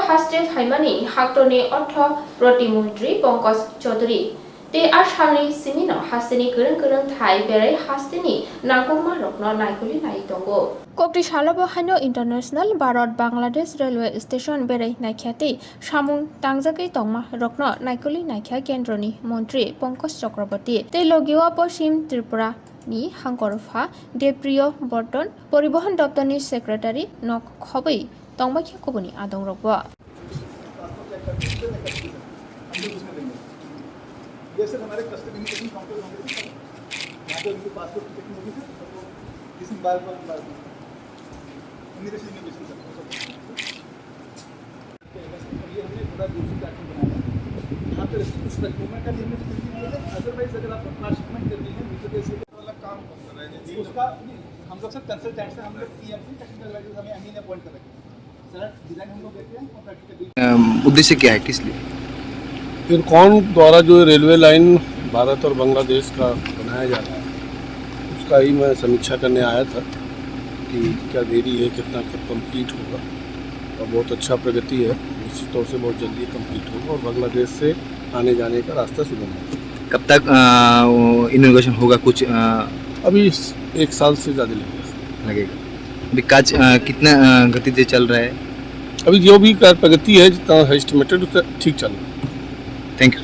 हास्ते फाइमानी हाक्टोनी अर्थ प्रतिमंत्री पंकज चौधरी ते आसामनि सिमिनो हास्तेनि गोरों थाई बेराय हास्तेनि नांगौमा रखनो नायकुलि नाय दंगो कोकटी सालाबो हानो international Bharat Bangladesh railway station बेराय नायख्याति सामुं तांजाकै तंगमा रखनो नायकुलि नायख्या केंद्रनि मंत्री पंकज चक्रवर्ती ते लगिवा पश्चिम त्रिपुरा नि हांकरफा देवप्रिय बर्तन परिवहन दप्तरनि सेक्रेटारि नक खबै तंबाख्या कोबनी आदं रखबो ये सर हमारे कस्टडी में कितनी काउंटर होंगे यहाँ पे उनके पासपोर्ट की चेकिंग होगी सर तो किसी बार इमिग्रेशन में बेसिक सर ये हमने थोड़ा दूसरी प्लेटफॉर्म बनाया यहाँ पे कुछ डॉक्यूमेंट का लिमिट कर दिया है अदरवाइज अगर आपको ट्रांसशिपमेंट करनी है मीटर से वाला काम कर रहे हैं उसका हम लोग सर कंसल्टेंट से हम लोग टीएमसी टेक्निकल एडवाइजर हमें एमई ने अपॉइंट कर रखे सर डिजाइन हम लोग देते हैं कॉन्ट्रैक्ट के उद्देश्य क्या है, किस लिए इरकॉन द्वारा जो रेलवे लाइन भारत और बांग्लादेश का बनाया जा रहा है उसका ही मैं समीक्षा करने आया था कि क्या देरी है, कितना कब कंप्लीट होगा। और बहुत अच्छा प्रगति है, निश्चित तौर से बहुत जल्दी कंप्लीट होगा और बांग्लादेश से आने जाने का रास्ता सुगम होगा। कब तक इनोवेशन होगा? कुछ अभी 1 साल से ज़्यादा लगेगा। अभी काज कितना गति से चल रहा है? अभी जो भी प्रगति है जितना एस्टिमेटेड उससे ठीक चल रहा है। Thank you.